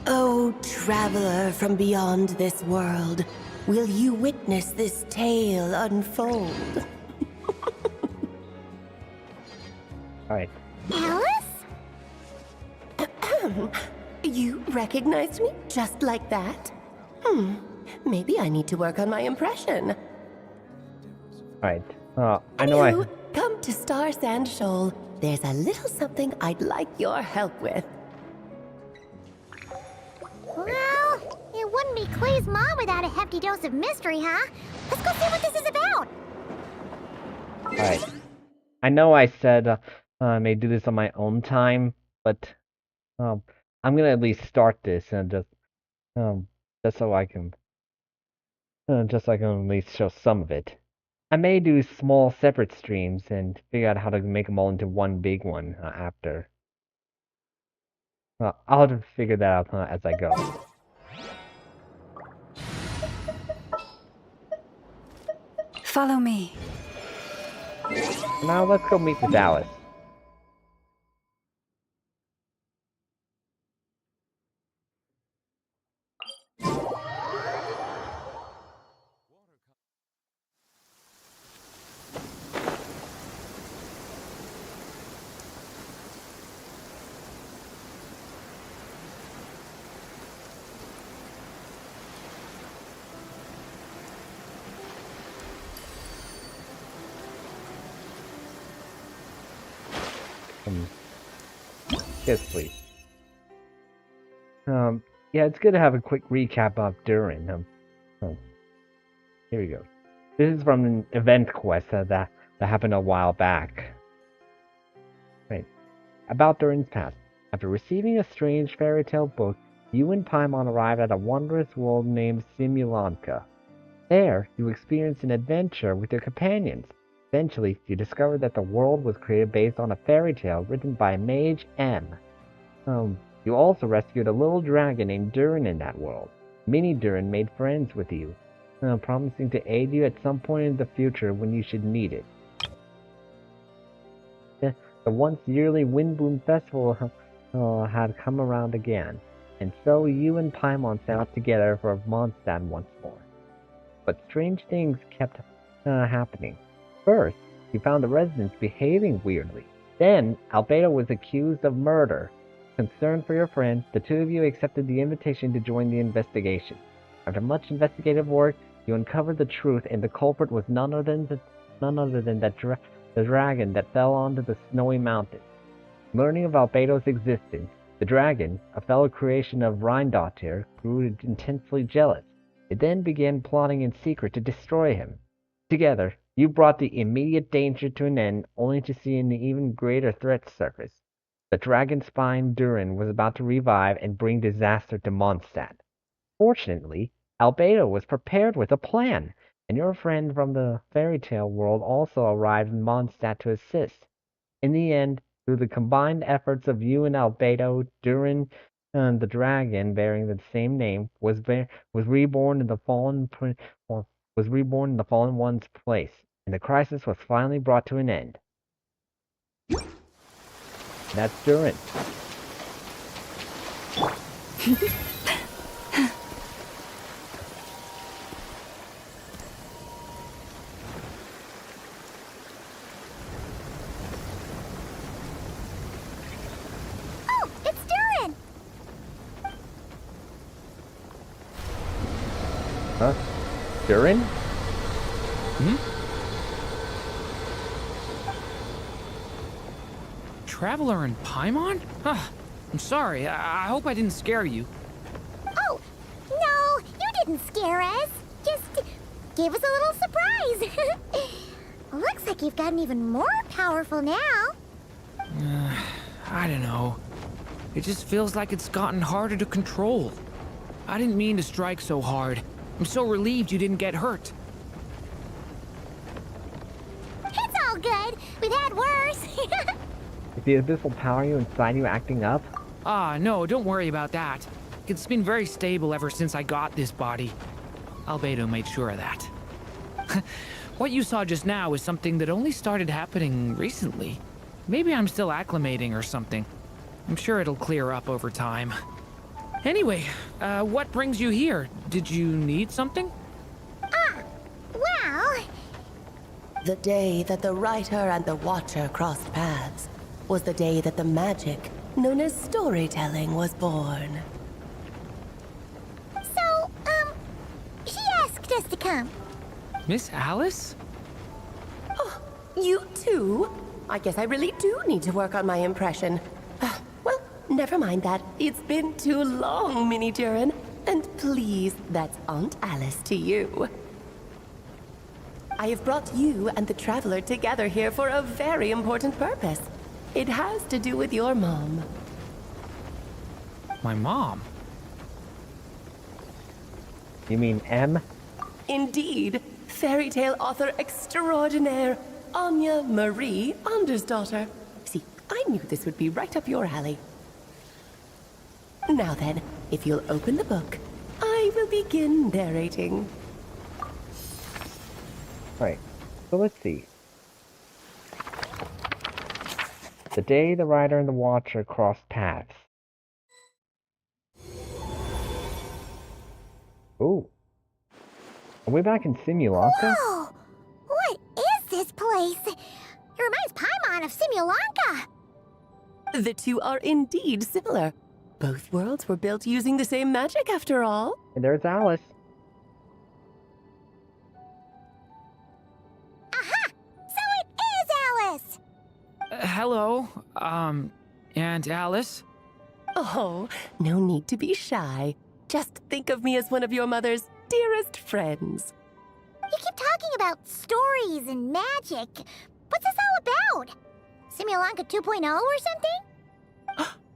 Oh, traveler from beyond this world, will you witness this tale unfold? Alright. Alice? You recognized me just like that? Maybe I need to work on my impression. Alright. I know Anywho, come to Star Sand Shoal. There's a little something I'd like your help with. Well, it wouldn't be Clay's mom without a hefty dose of mystery, huh? Let's go see what this is about. Alright. I know I said I may do this on my own time, but I'm gonna at least start this and just so I can at least show some of it. I may do small separate streams and figure out how to make them all into one big one after. I'll have to figure that out as I go. Follow me. Now let's go meet with Alice. Yes, please. Yeah, it's good to have a quick recap of Durin. Here we go. This is from an event quest that happened a while back. Right. About Durin's past. After receiving a strange fairy tale book, you and Paimon arrived at a wondrous world named Simulanka. There, you experienced an adventure with your companions. Eventually, you discovered that the world was created based on a fairy tale written by Mage M. You also rescued a little dragon named Durin in that world. Mini Durin made friends with you, promising to aid you at some point in the future when you should need it. The once yearly Windbloom Festival had come around again, and so you and Paimon set out together for Mondstadt once more. But strange things kept happening. First, you found the residents behaving weirdly. Then, Albedo was accused of murder. Concerned for your friend, the two of you accepted the invitation to join the investigation. After much investigative work, you uncovered the truth, and the culprit was none other than the dragon that fell onto the snowy mountain. Learning of Albedo's existence, the dragon, a fellow creation of Rheindotter, grew intensely jealous. It then began plotting in secret to destroy him. Together, you brought the immediate danger to an end, only to see an even greater threat surface. The dragon spine Durin was about to revive and bring disaster to Mondstadt. Fortunately, Albedo was prepared with a plan, and your friend from the fairy tale world also arrived in Mondstadt to assist. In the end, through the combined efforts of you and Albedo, Durin, and the dragon bearing the same name, was reborn in the fallen one's place, and the crisis was finally brought to an end. That's Durin. Oh, it's Durin! Huh? Durin? Traveler and Paimon? I'm sorry. I hope I didn't scare you. Oh, no, you didn't scare us. Just gave us a little surprise. Looks like you've gotten even more powerful now. I don't know. It just feels like it's gotten harder to control. I didn't mean to strike so hard. I'm so relieved you didn't get hurt. It's all good. We've had worse. Is the abyssal power inside you acting up? No, don't worry about that. It's been very stable ever since I got this body. Albedo made sure of that. What you saw just now is something that only started happening recently. Maybe I'm still acclimating or something. I'm sure it'll clear up over time. Anyway, what brings you here? Did you need something? Well, The day that the writer and the watcher crossed paths was the day that the magic known as storytelling was born. so, she asked us to come. Miss Alice? You too? I guess I really do need to work on my impression. Well, never mind that. It's been too long, Mini Durin. And please, that's Aunt Alice to you. I have brought you and the Traveler together here for a very important purpose. It has to do with your mom. My mom? You mean M? Indeed, fairy tale author extraordinaire, Anya Marie Andersdottir. See, I knew this would be right up your alley. Now then, if you'll open the book, I will begin narrating. Right. So let's see. The day the Rider and the Watcher crossed paths. Ooh. Are we back in Simulanka? Whoa! What is this place? It reminds Paimon of Simulanka. The two are indeed similar. Both worlds were built using the same magic after all. And there's Alice. Aha! So it is Alice! Hello, Aunt Alice? Oh, no need to be shy. Just think of me as one of your mother's dearest friends. You keep talking about stories and magic. What's this all about? Simulanka 2.0 or something?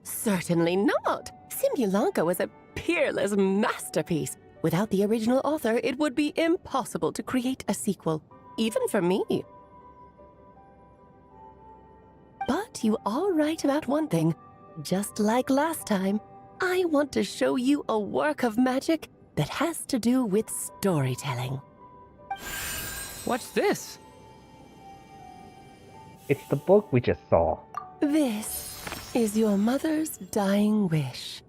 Certainly not. Simulanka was a peerless masterpiece. Without the original author, it would be impossible to create a sequel, even for me. But you are right about one thing. Just like last time, I want to show you a work of magic that has to do with storytelling. What's this? It's the book we just saw. This is your mother's dying wish.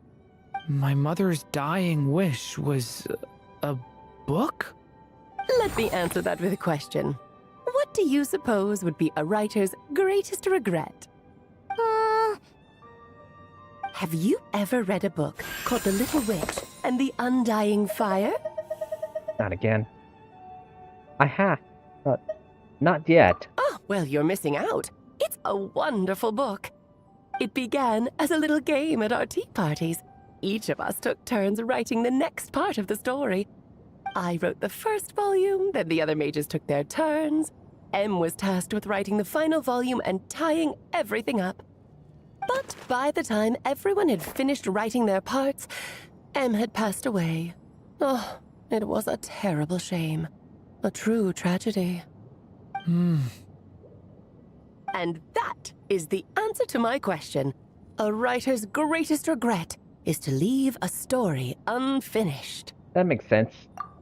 My mother's dying wish was a book? Let me answer that with a question. What do you suppose would be a writer's greatest regret? Have you ever read a book called The Little Witch and the Undying Fire? Not again. I have. Not yet. Oh, well, you're missing out. It's a wonderful book. It began as a little game at our tea parties. Each of us took turns writing the next part of the story. I wrote the first volume, then the other mages took their turns. Em was tasked with writing the final volume and tying everything up. But by the time everyone had finished writing their parts, Em had passed away. Oh, it was a terrible shame. A true tragedy. And that is the answer to my question. A writer's greatest regret is to leave a story unfinished. That makes sense.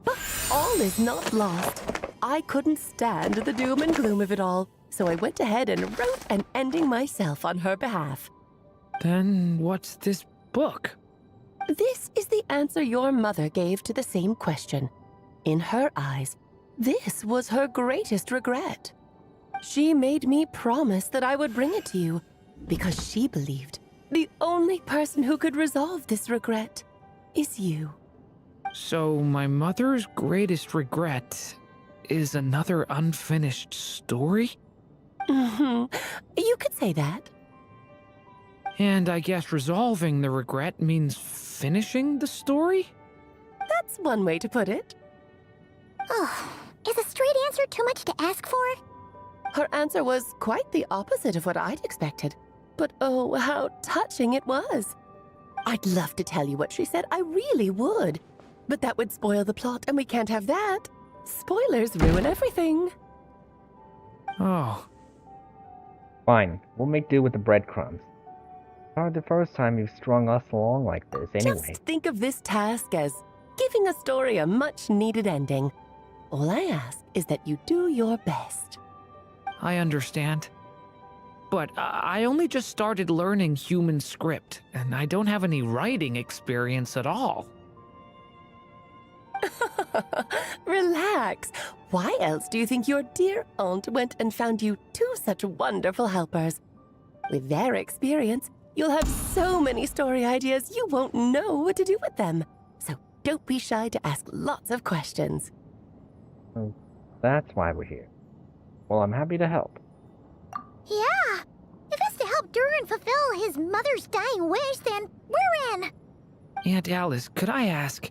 But all is not lost. I couldn't stand the doom and gloom of it all, so I went ahead and wrote an ending myself on her behalf. Then what's this book? This is the answer your mother gave to the same question. In her eyes, this was her greatest regret. She made me promise that I would bring it to you because she believed the only person who could resolve this regret is you. So my mother's greatest regret is another unfinished story? You could say that. And I guess resolving the regret means finishing the story? That's one way to put it. Oh, is a straight answer too much to ask for? Her answer was quite the opposite of what I'd expected. But oh, how touching it was. I'd love to tell you what she said, I really would. But that would spoil the plot, and we can't have that. Spoilers ruin everything. Oh, Fine, we'll make do with the breadcrumbs. Not the first time you've strung us along like this, anyway. Just think of this task as giving a story a much-needed ending. All I ask is that you do your best. I understand. but I only just started learning human script, and I don't have any writing experience at all. Relax. Why else do you think your dear aunt went and found you two such wonderful helpers? With their experience, you'll have so many story ideas you won't know what to do with them. So don't be shy to ask lots of questions. Oh, that's why we're here. Well, I'm happy to help. Yeah. If it's to help Durin fulfill his mother's dying wish, then we're in. Aunt Alice, could I ask,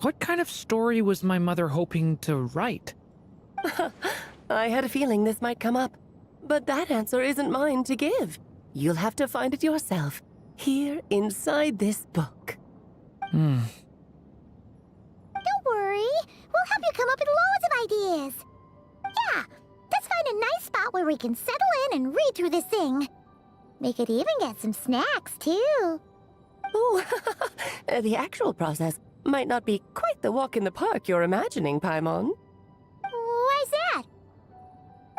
what kind of story was my mother hoping to write? I had a feeling this might come up, but that answer isn't mine to give. You'll have to find it yourself, here inside this book. Don't worry. We'll help you come up with loads of ideas. Yeah, let's find a nice spot where we can settle in and read through this thing. We could even get some snacks, too. Oh, the actual process might not be quite the walk in the park you're imagining, Paimon. Why's that?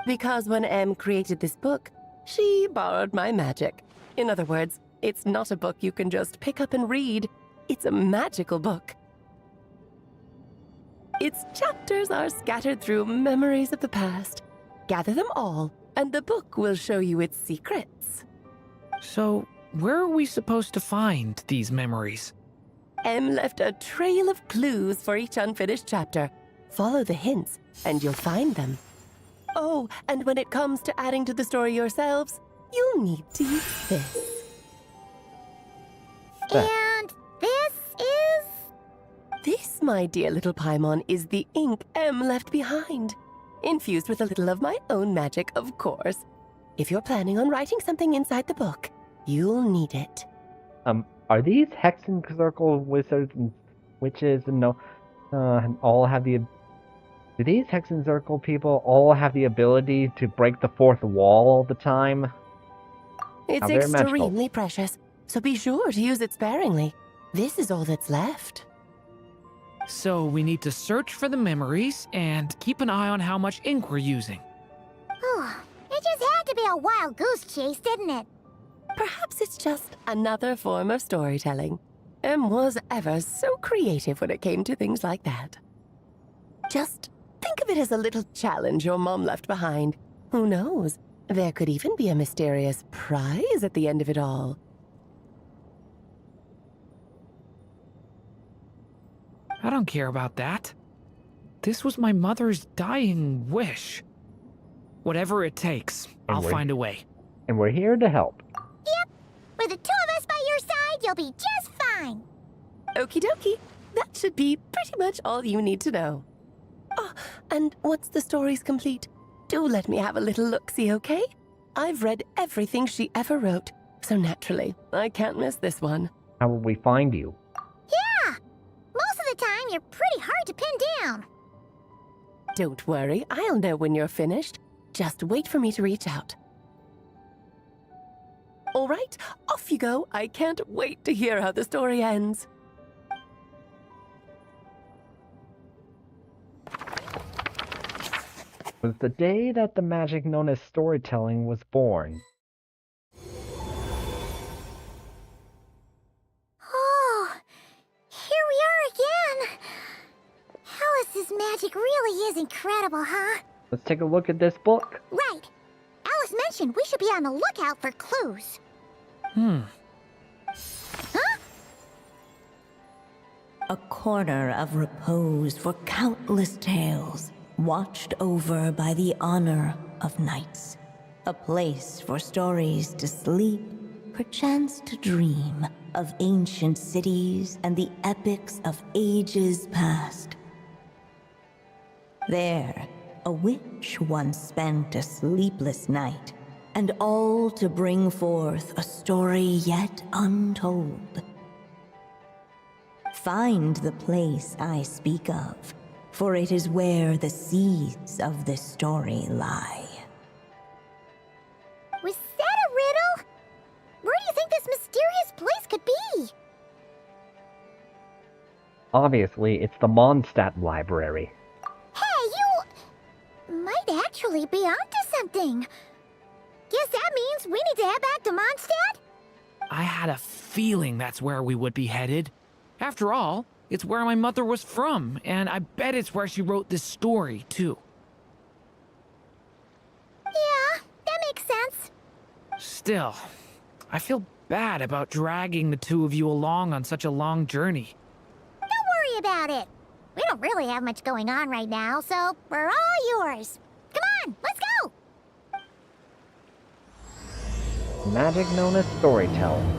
Because when Em created this book, she borrowed my magic. In other words, it's not a book you can just pick up and read. It's a magical book. Its chapters are scattered through memories of the past. Gather them all, and the book will show you its secrets. So, where are we supposed to find these memories? Em left a trail of clues for each unfinished chapter. Follow the hints, and you'll find them. Oh, and when it comes to adding to the story yourselves, you'll need to use this. And this is... This, my dear little Paimon, is the ink Em left behind. Infused with a little of my own magic, of course. If you're planning on writing something inside the book, you'll need it. Are these Hexen Circle wizards and witches and all have the... Do these Hexen Circle people all have the ability to break the fourth wall all the time? It's very magical. extremely precious, so be sure to use it sparingly. This is all that's left. So we need to search for the memories and keep an eye on how much ink we're using. Oh, it just had to be a wild goose chase, didn't it? Perhaps it's just another form of storytelling. Em was ever so creative when it came to things like that. Just think of it as a little challenge your mom left behind. Who knows? There could even be a mysterious prize at the end of it all. I don't care about that. This was my mother's dying wish. Whatever it takes, I'll find a way. And we're here to help. Yep. With the two of us by your side, you'll be just fine. Okie dokie. That should be pretty much all you need to know. Oh, and once the story's complete, do let me have a little look-see, okay? I've read everything she ever wrote, so naturally, I can't miss this one. How will we find you? Yeah. Most of the time, you're pretty hard to pin down. Don't worry, I'll know when you're finished. Just wait for me to reach out. All right, off you go. I can't wait to hear how the story ends. It was the day that the magic known as storytelling was born. Oh, here we are again. Alice's magic really is incredible, huh? Let's take a look at this book. Right. Alice mentioned we should be on the lookout for clues. Huh? A corner of repose for countless tales, watched over by the honor of knights. A place for stories to sleep, perchance to dream of ancient cities and the epics of ages past. There, a witch once spent a sleepless night, and all to bring forth a story yet untold. Find the place I speak of, for it is where the seeds of this story lie. Was that a riddle? Where do you think this mysterious place could be? Obviously, it's the Mondstadt Library. Hey, you might actually be onto something. Guess that means we need to head back to Mondstadt? I had a feeling that's where we would be headed. After all, it's where my mother was from, and I bet it's where she wrote this story, too. Yeah, that makes sense. Still, I feel bad about dragging the two of you along on such a long journey. Don't worry about it. We don't really have much going on right now, so we're all yours. Come on, let's go! Magic known as storytelling.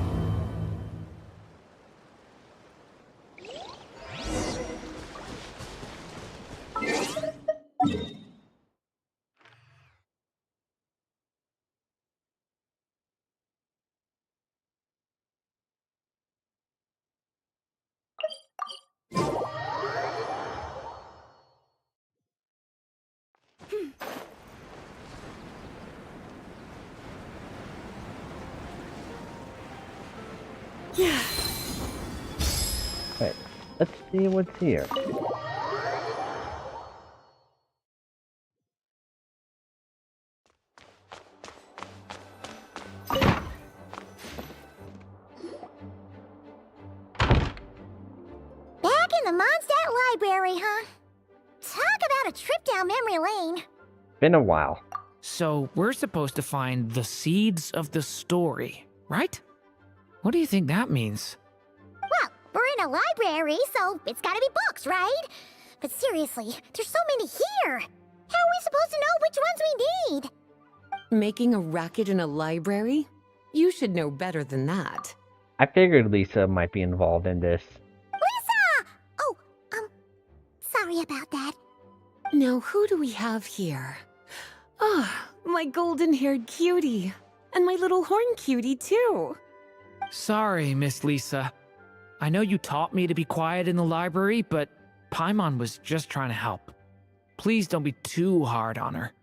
Yeah. Right, let's see what's here. Back in the Mondstadt Library, huh? Talk about a trip down memory lane. Been a while. So, we're supposed to find the seeds of the story, right? What do you think that means? Well, we're in a library, so it's gotta be books, right? But seriously, there's so many here. How are we supposed to know which ones we need? Making a racket in a library? You should know better than that. I figured Lisa might be involved in this. Lisa! Oh, sorry about that. Now, who do we have here? Ah, my golden-haired cutie. And my little horn cutie, too. Sorry, Miss Lisa. I know you taught me to be quiet in the library, but Paimon was just trying to help. Please don't be too hard on her.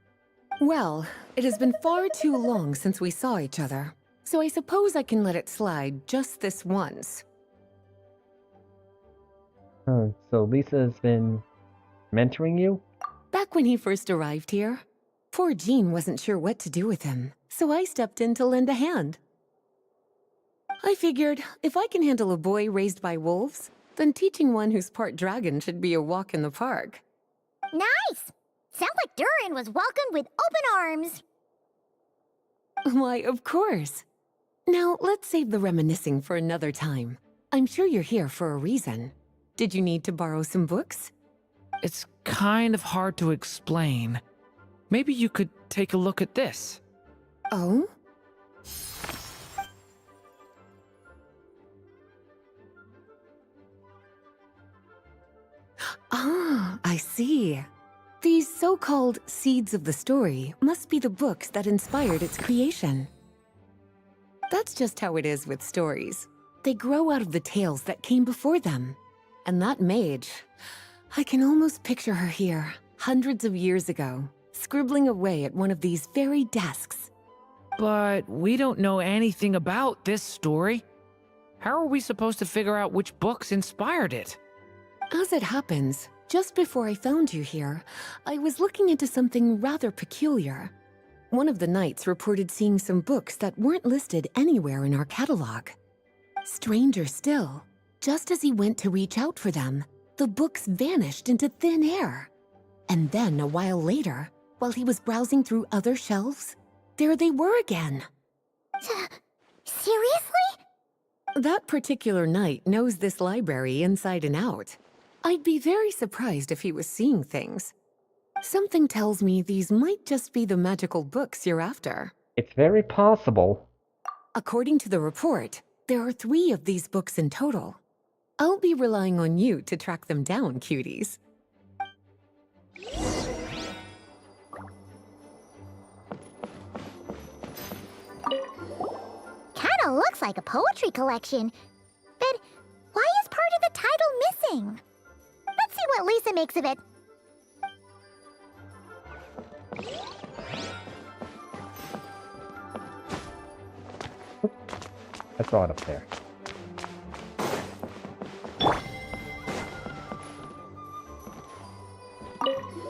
Well, it has been far too long since we saw each other, so I suppose I can let it slide just this once. So Lisa's been mentoring you? Back when he first arrived here, poor Jean wasn't sure what to do with him, so I stepped in to lend a hand. I figured, if I can handle a boy raised by wolves, then teaching one who's part dragon should be a walk in the park. Nice! Sounds like Durin was welcomed with open arms. Why, of course. Now, let's save the reminiscing for another time. I'm sure you're here for a reason. Did you need to borrow some books? It's kind of hard to explain. Maybe you could take a look at this. Oh? Ah, I see. These so-called seeds of the story must be the books that inspired its creation. That's just how it is with stories. They grow out of the tales that came before them. And that mage, I can almost picture her here, hundreds of years ago, scribbling away at one of these very desks. But we don't know anything about this story. How are we supposed to figure out which books inspired it? As it happens, just before I found you here, I was looking into something rather peculiar. One of the knights reported seeing some books that weren't listed anywhere in our catalog. Stranger still, just as he went to reach out for them, the books vanished into thin air. And then a while later, while he was browsing through other shelves, there they were again. Seriously? That particular knight knows this library inside and out. I'd be very surprised if he was seeing things. Something tells me these might just be the magical books you're after. It's very possible. According to the report, there are 3 of these books in total. I'll be relying on you to track them down, cuties. Kinda looks like a poetry collection. But why is part of the title missing? Let's see what Lisa makes of it. I saw it up there.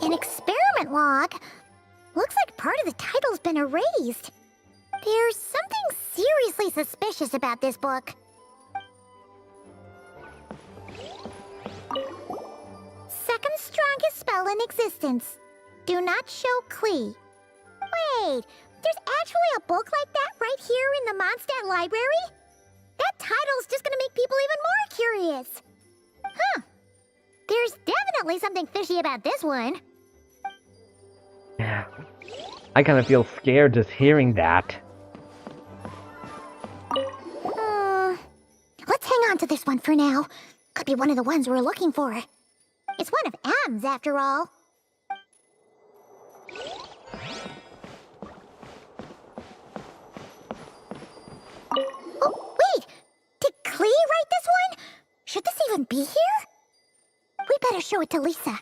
An experiment log. Looks like part of the title's been erased. There's seriously suspicious about this book. Second strongest spell in existence. Do not show Klee. Wait, there's actually a book like that right here in the Mondstadt library? That title's just gonna make people even more curious. Huh. There's definitely something fishy about this one. Yeah. I kind of feel scared just hearing that. Let's hang on to this one for now. Could be one of the ones we're looking for. It's one of M's, after all. Oh, wait! Did Klee write this one? Should this even be here? We better show it to Lisa.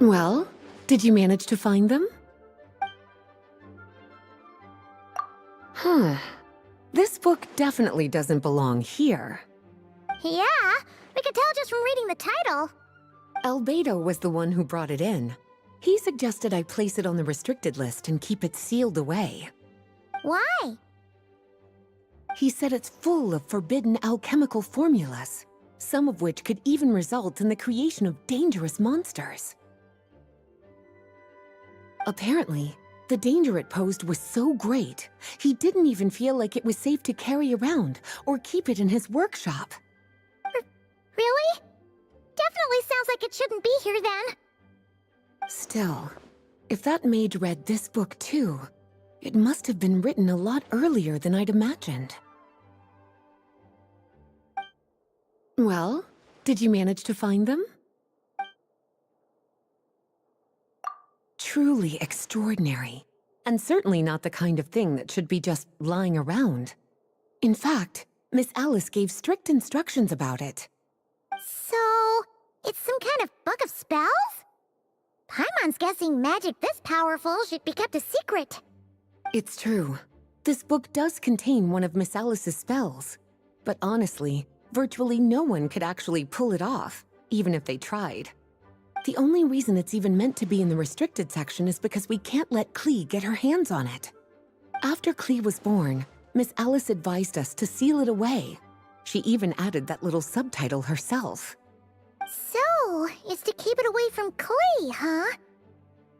Well, did you manage to find them? Huh. This book definitely doesn't belong here. Yeah, we could tell just from reading the title. Albedo was the one who brought it in. He suggested I place it on the restricted list and keep it sealed away. Why? He said it's full of forbidden alchemical formulas, some of which could even result in the creation of dangerous monsters. Apparently, the danger it posed was so great, he didn't even feel like it was safe to carry around or keep it in his workshop. Really? Definitely sounds like it shouldn't be here then. Still, if that mage read this book too, it must have been written a lot earlier than I'd imagined. Well, did you manage to find them? Truly extraordinary, and certainly not the kind of thing that should be just lying around. In fact, Miss Alice gave strict instructions about it. So, it's some kind of book of spells? Paimon's guessing magic this powerful should be kept a secret. It's true. This book does contain one of Miss Alice's spells. But honestly, virtually no one could actually pull it off, even if they tried. The only reason it's even meant to be in the restricted section is because we can't let Klee get her hands on it. After Klee was born, Miss Alice advised us to seal it away. She even added that little subtitle herself. So, it's to keep it away from Klee, huh?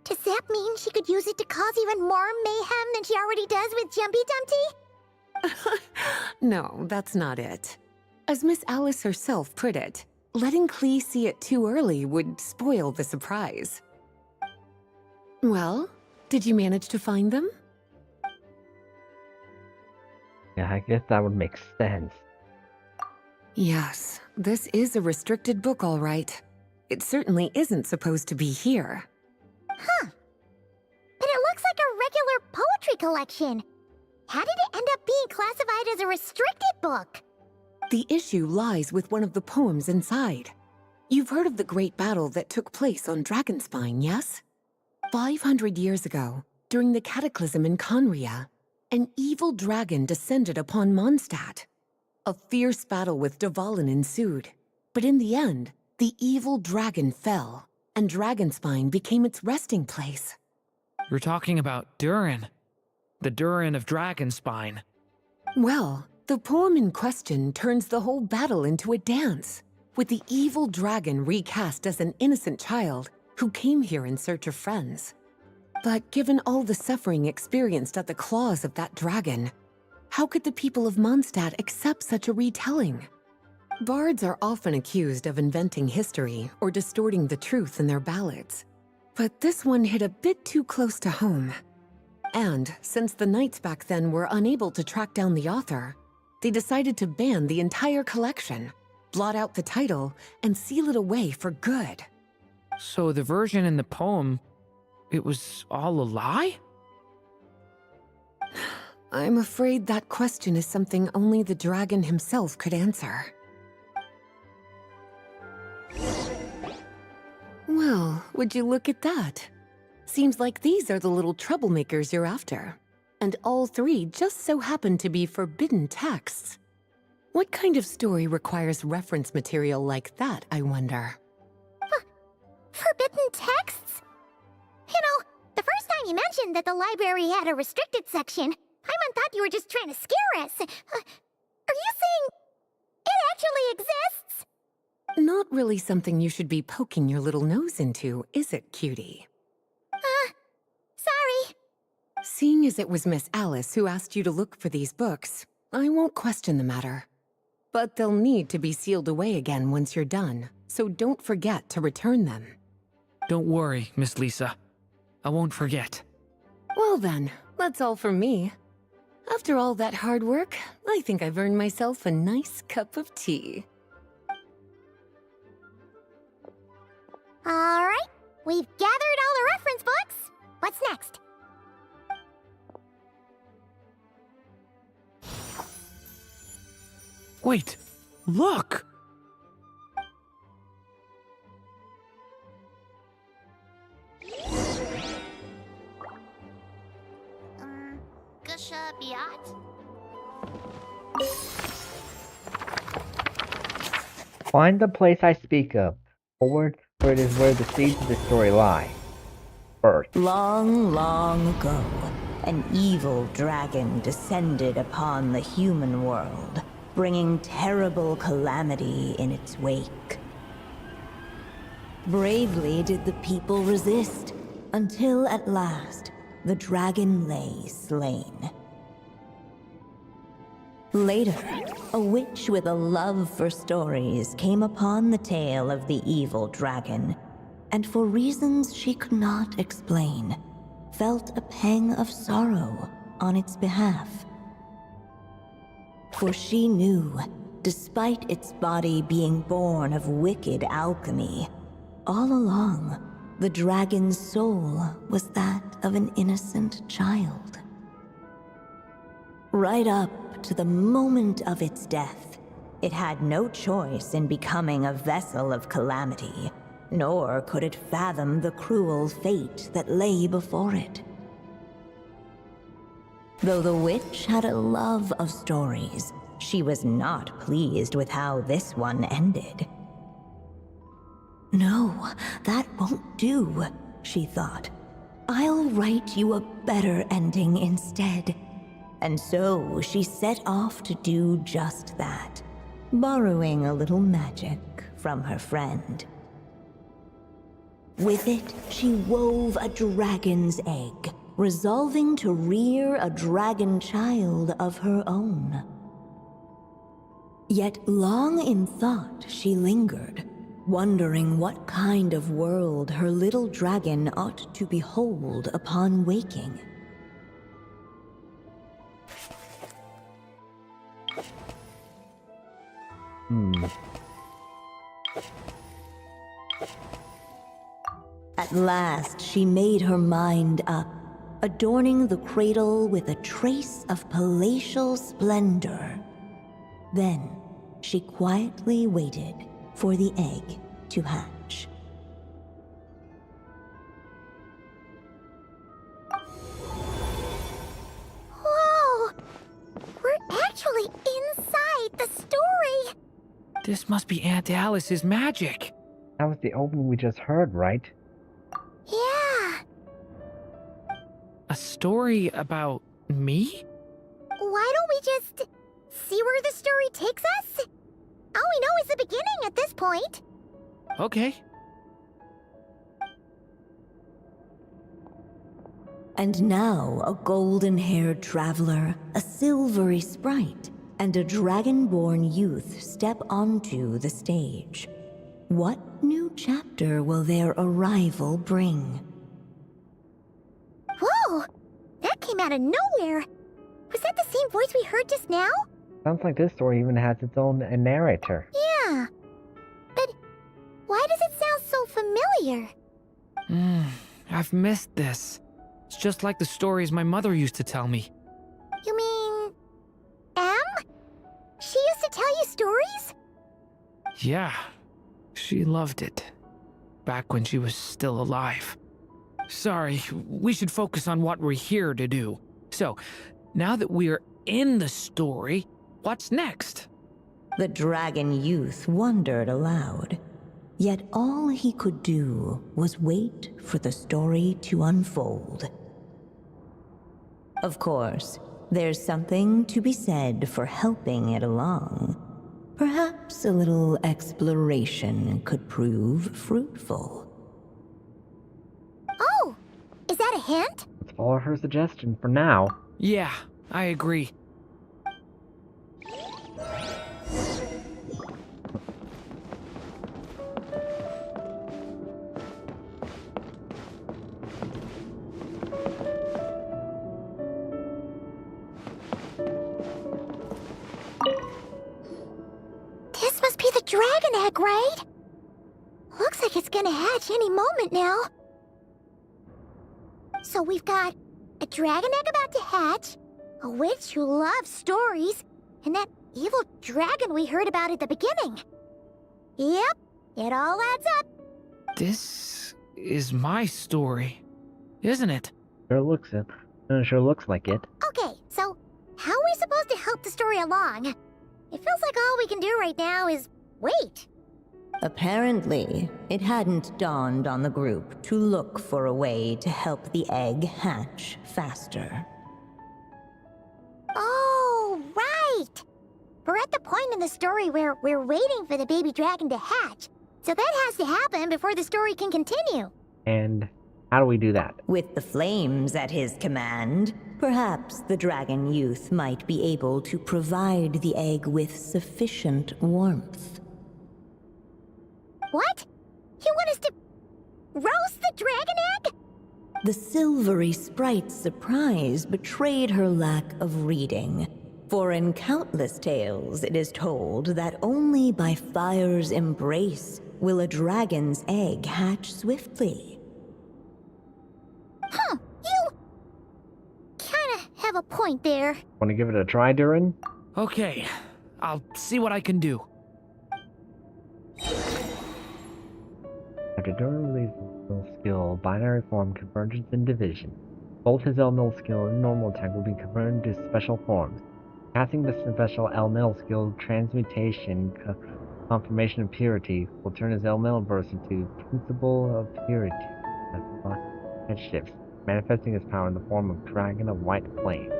Does that mean she could use it to cause even more mayhem than she already does with Jumpy Dumpty? No, that's not it. As Miss Alice herself put it, letting Klee see it too early would spoil the surprise. Well, did you manage to find them? Yeah, I guess that would make sense. Yes, this is a restricted book, all right. It certainly isn't supposed to be here. Huh. But it looks like a regular poetry collection. How did it end up being classified as a restricted book? The issue lies with one of the poems inside. You've heard of the great battle that took place on Dragonspine, yes? 500 years ago, during the cataclysm in Conria, an evil dragon descended upon Mondstadt. A fierce battle with Dvalin ensued, but in the end, the evil dragon fell, and Dragonspine became its resting place. You're talking about Durin. The Durin of Dragonspine. Well, the poem in question turns the whole battle into a dance, with the evil dragon recast as an innocent child who came here in search of friends. But given all the suffering experienced at the claws of that dragon, how could the people of Mondstadt accept such a retelling? Bards are often accused of inventing history or distorting the truth in their ballads. But this one hit a bit too close to home. And since the knights back then were unable to track down the author, they decided to ban the entire collection, blot out the title, and seal it away for good. So the version in the poem, it was all a lie? I'm afraid that question is something only the dragon himself could answer. Well, would you look at that? Seems like these are the little troublemakers you're after. And all three just so happen to be forbidden texts. What kind of story requires reference material like that, I wonder? Forbidden texts? You know, the first time you mentioned that the library had a restricted section, Paimon thought you were just trying to scare us. Are you saying it actually exists? Not really something you should be poking your little nose into, is it, cutie? Sorry. Seeing as it was Miss Alice who asked you to look for these books, I won't question the matter. But they'll need to be sealed away again once you're done, so don't forget to return them. Don't worry, Miss Lisa. I won't forget. Well then, that's all from me. After all that hard work, I think I've earned myself a nice cup of tea. All right, we've gathered all the reference books. What's next? Wait, look! Gusha Biat? Find the place I speak of, forward, for it is where the seeds of the story lie. First. Long, long ago, an evil dragon descended upon the human world, bringing terrible calamity in its wake. Bravely did the people resist, until at last, the dragon lay slain. Later, a witch with a love for stories came upon the tale of the evil dragon, and for reasons she could not explain, felt a pang of sorrow on its behalf. For she knew, despite its body being born of wicked alchemy, all along, the dragon's soul was that of an innocent child. Right up to the moment of its death, it had no choice in becoming a vessel of calamity, nor could it fathom the cruel fate that lay before it. Though the witch had a love of stories, she was not pleased with how this one ended. No, that won't do, she thought. I'll write you a better ending instead. And so she set off to do just that, borrowing a little magic from her friend. With it, she wove a dragon's egg, resolving to rear a dragon child of her own. Yet long in thought she lingered, wondering what kind of world her little dragon ought to behold upon waking. At last she made her mind up, adorning the cradle with a trace of palatial splendor. Then she quietly waited for the egg to hatch. Whoa! We're actually inside the story! This must be Aunt Alice's magic. That was the opening we just heard, right? Yeah. A story about me? Why don't we just see where the story takes us? All we know is the beginning at this point. Okay. And now a golden-haired traveler, a silvery sprite, and a dragon-born youth step onto the stage. What new chapter will their arrival bring? Whoa! That came out of nowhere! Was that the same voice we heard just now? Sounds like this story even has its own narrator. Yeah. But why does it sound so familiar? I've missed this. It's just like the stories my mother used to tell me. You mean... Em? She used to tell you stories? Yeah, she loved it. Back when she was still alive. Sorry, we should focus on what we're here to do. So, now that we're in the story, what's next? The dragon youth wondered aloud. Yet all he could do was wait for the story to unfold. Of course, there's something to be said for helping it along. Perhaps a little exploration could prove fruitful. Oh, is that a hint? Let's follow her suggestion for now. Yeah, I agree. This must be the dragon egg, right? Looks like it's gonna hatch any moment now. So we've got a dragon egg about to hatch, a witch who loves stories, and that evil dragon we heard about at the beginning. Yep, it all adds up. This is my story, isn't it? Sure looks like it. Okay, so how are we supposed to help the story along? It feels like all we can do right now is wait. Apparently, it hadn't dawned on the group to look for a way to help the egg hatch faster. Oh, right! We're at the point in the story where we're waiting for the baby dragon to hatch. So that has to happen before the story can continue. And how do we do that? With the flames at his command, perhaps the dragon youth might be able to provide the egg with sufficient warmth. What? You want us to roast the dragon egg? The silvery sprite's surprise betrayed her lack of reading. For in countless tales it is told that only by fire's embrace will a dragon's egg hatch swiftly. Huh, you kinda have a point there. Want to give it a try, Durin? Okay, I'll see what I can do. After Durin released his mill skill, binary form convergence and division. Both his L-mill skill and normal attack will be converted into special forms. Casting the special L-mill skill, transmutation, confirmation of purity, will turn his L-mill burst into principle of purity. Head shifts, manifesting his power in the form of dragon of white flame.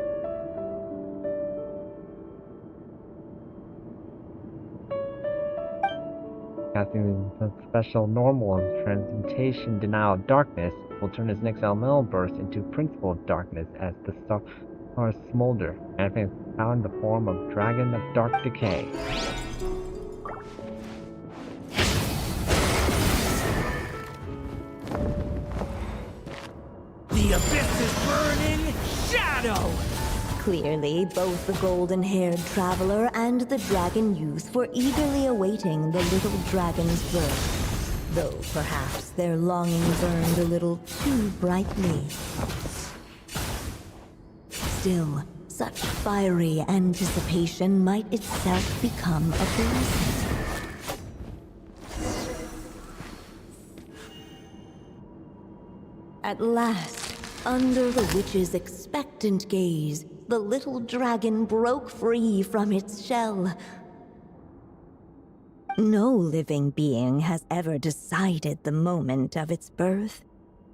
Casting the special normal of transmutation denial of darkness will turn his next elemental burst into principle of darkness as the stars smolder, manifesting his power in the form of dragon of dark decay. The abyss is burning shadow! Clearly, both the golden-haired traveler and the dragon youth were eagerly awaiting the little dragon's birth, though perhaps their longing burned a little too brightly. Still, such fiery anticipation might itself become a blessing. At last, under the witch's expectant gaze, the little dragon broke free from its shell. No living being has ever decided the moment of its birth.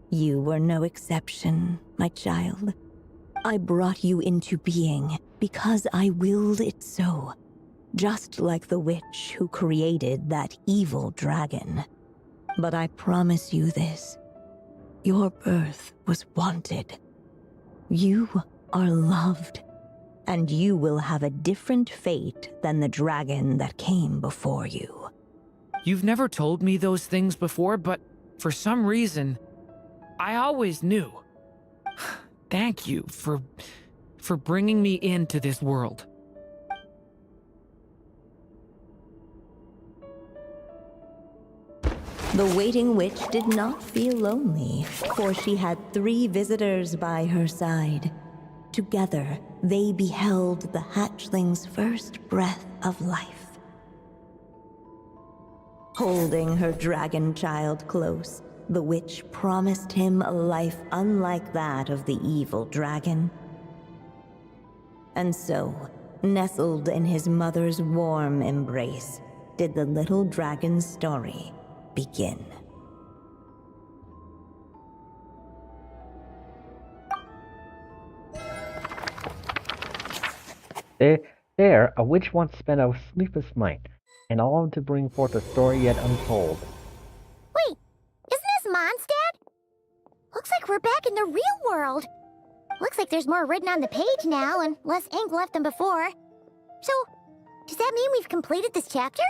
You were no exception, my child. I brought you into being because I willed it so, just like the witch who created that evil dragon. But I promise you this. Your birth was wanted. You are loved, and you will have a different fate than the dragon that came before you. You've never told me those things before, but for some reason, I always knew. Thank you for bringing me into this world. The waiting witch did not feel lonely, for she had 3 visitors by her side. Together, they beheld the hatchling's first breath of life. Holding her dragon child close, the witch promised him a life unlike that of the evil dragon. And so, nestled in his mother's warm embrace, did the little dragon's story begin. There, a witch once spent a sleepless night, and all to bring forth a story yet untold. Wait, isn't this Mondstadt? Looks like we're back in the real world. Looks like there's more written on the page now and less ink left than before. So, does that mean we've completed this chapter?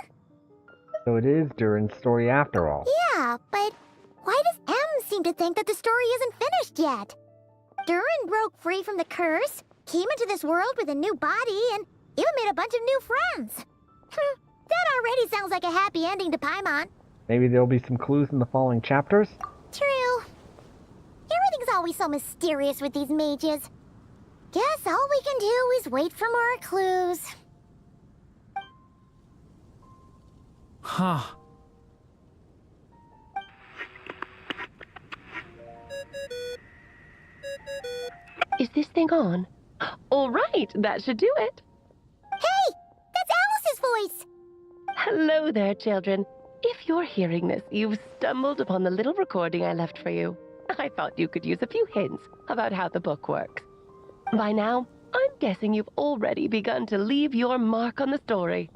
So it is Durin's story after all. Yeah, but why does M seem to think that the story isn't finished yet? Durin broke free from the curse, came into this world with a new body, and even made a bunch of new friends. That already sounds like a happy ending to Paimon. Maybe there'll be some clues in the following chapters? True. Everything's always so mysterious with these mages. Guess all we can do is wait for more clues. Huh. Is this thing on? All right, that should do it. Hey! That's Alice's voice! Hello there, children. If you're hearing this, you've stumbled upon the little recording I left for you. I thought you could use a few hints about how the book works. By now, I'm guessing you've already begun to leave your mark on the story.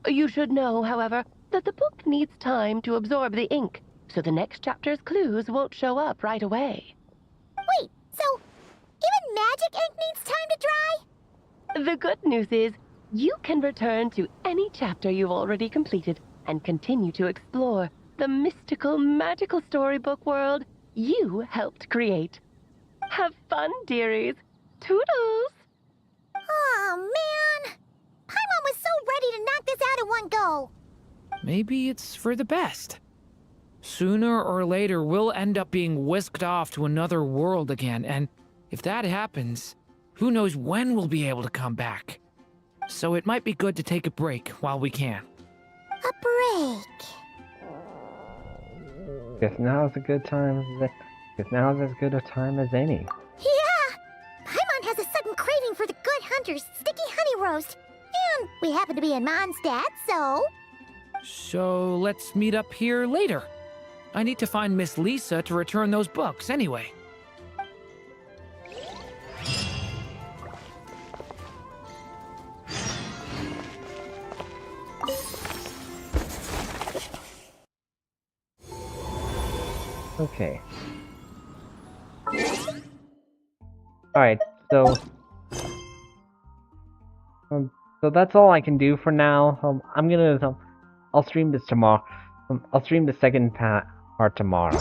You should know, however, that the book needs time to absorb the ink, so the next chapter's clues won't show up right away. Wait, so even magic ink needs time to dry? The good news is, you can return to any chapter you've already completed and continue to explore the mystical, magical storybook world you helped create. Have fun, dearies. Toodles! Oh, man! Paimon was so ready to knock this out in one go. Maybe it's for the best. Sooner or later, we'll end up being whisked off to another world again, and if that happens, who knows when we'll be able to come back. So it might be good to take a break while we can. A break. Guess now's a good time. Guess now's as good a time as any. Yeah! Paimon has a sudden craving for the good hunter's sticky honey roast. And we happen to be in Mondstadt, so... So let's meet up here later. I need to find Miss Lisa to return those books anyway. Okay. Alright, so that's all I can do for now. I'll stream this tomorrow. I'll stream the second part tomorrow.